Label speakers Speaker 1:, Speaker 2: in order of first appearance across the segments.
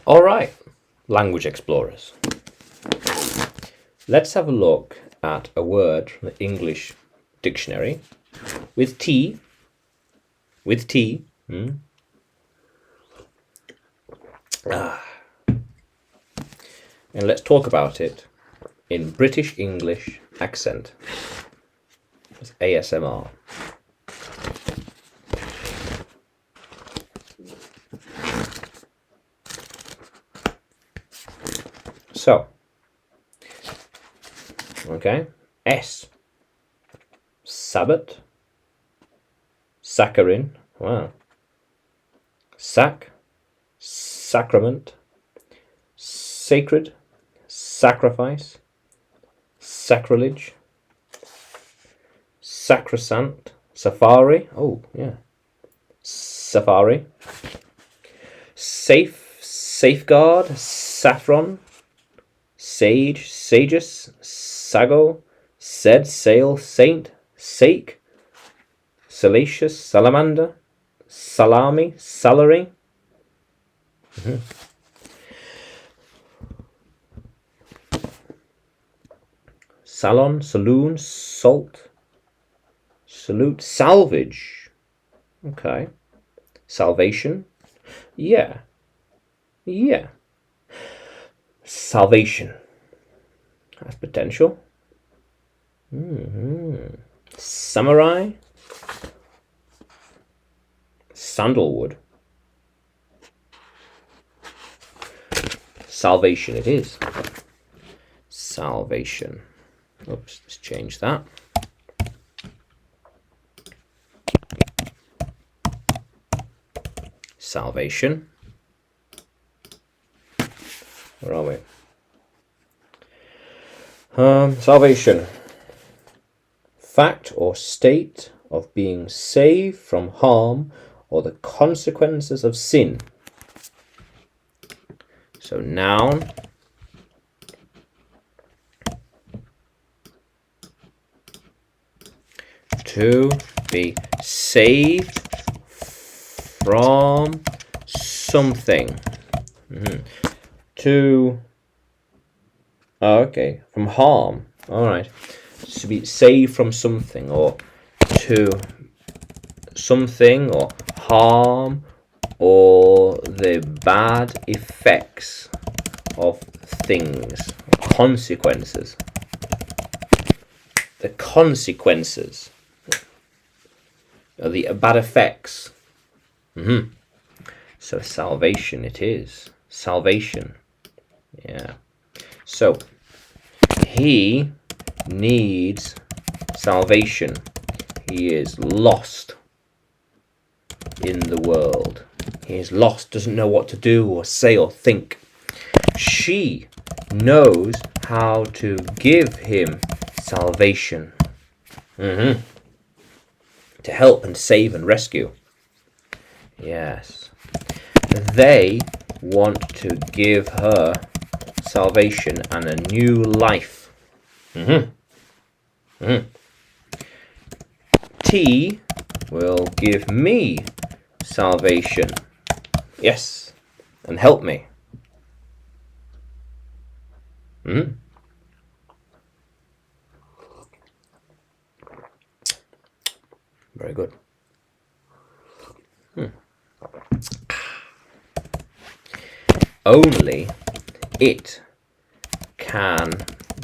Speaker 1: All right, language explorers. Let's have a look at a word from the English dictionary with T. With T. And let's talk about it in British English accent. It's ASMR. So, okay, S. Sabbat. Saccharin. Wow. Sac. Sacrament. Sacred. Sacrifice. Sacrilege. Sacrosanct. Safari. Oh, yeah. Safari. Safe. Safeguard. Saffron. Sage, sages, sago, said, sail, saint, sake, salacious, salamander, salami, salary. Salon, saloon, salt, salute, salvage. Okay. Salvation. Yeah. Yeah. Salvation. That's potential. Samurai. Sandalwood. Salvation it is. Salvation. Oops, let's change that. Salvation. Where are we? Salvation. Fact or state of being saved from harm or the consequences of sin. So noun. To be saved from something. To okay, from harm. All right, to be saved from something, or to something, or harm, or the bad effects of things, consequences. The consequences, or the bad effects. So salvation it is. Salvation. Yeah. So he needs salvation. He is lost in the world. He is lost, doesn't know what to do or say or think. She knows how to give him salvation. To help and save and rescue. Yes. They want to give her salvation and a new life. T will give me salvation. Yes. And help me. Very good. Only it can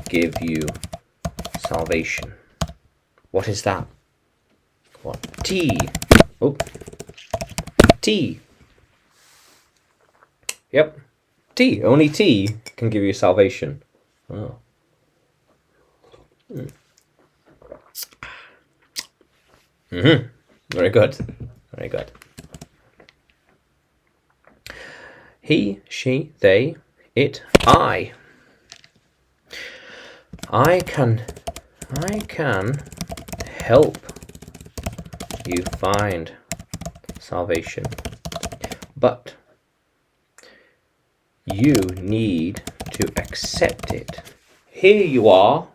Speaker 1: give you salvation. What is that? What? T. Oh. T. Yep. T. Only T can give you salvation. Oh. Very good. Very good. He, she, they, it, I. I can help you find salvation, but you need to accept it. Here you are,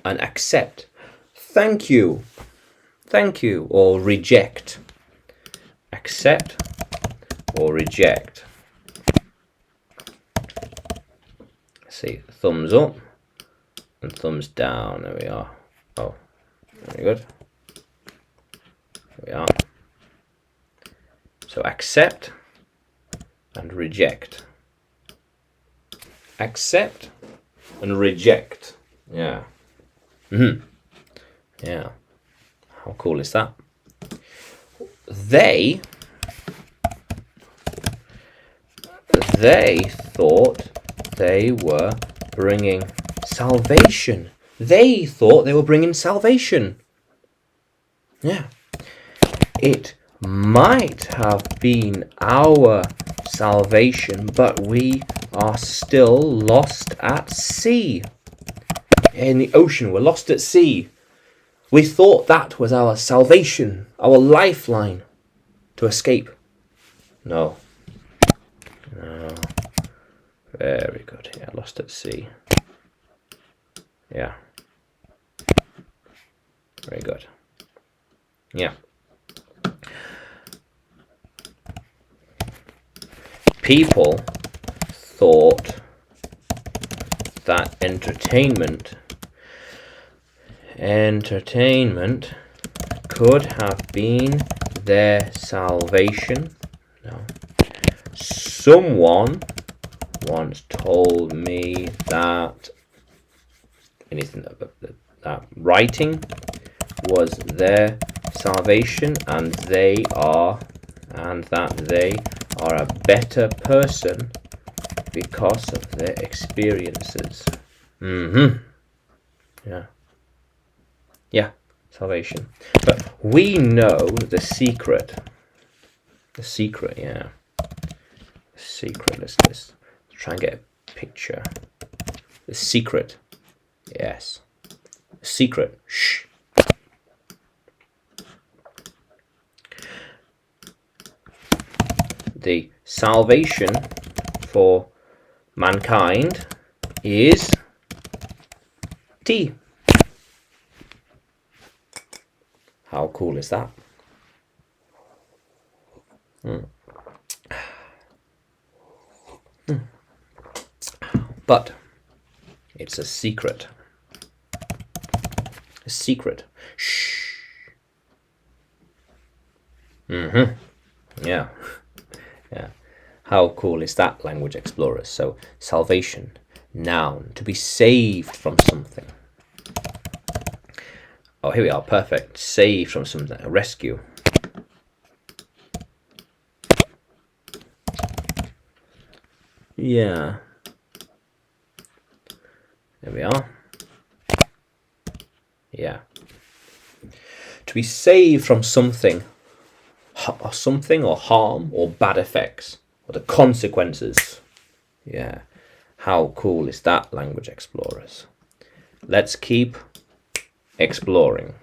Speaker 1: and accept. Thank you, or reject. Accept or reject. see, thumbs up and thumbs down. There we are. Oh, very good. There we are. So accept and reject. Accept and reject. Yeah. Yeah. How cool is that? They thought they were bringing salvation. They thought they were bringing salvation. Yeah. It might have been our salvation, but we are still lost at sea. In the ocean, we're lost at sea. We thought that was our salvation, our lifeline to escape. No. No. Very good. Yeah, lost at sea. Yeah. Very good. Yeah. People thought that entertainment could have been their salvation. No. Someone once told me that that writing was their salvation, and that they are a better person because of their experiences. Yeah. Yeah, salvation. But we know the secret. The secret, yeah. The secret, let's try and get a picture. The secret. Yes. The secret. Shh. The salvation for mankind is tea. How cool is that? But it's a secret. A secret. Shh. Yeah. Yeah. How cool is that, Language Explorers? So, salvation, noun, to be saved from something. Oh, here we are, perfect. Saved from something, a rescue. Yeah. There we are. Yeah. To be saved from something or harm or bad effects or the consequences. Yeah. How cool is that, Language Explorers? Let's keep exploring.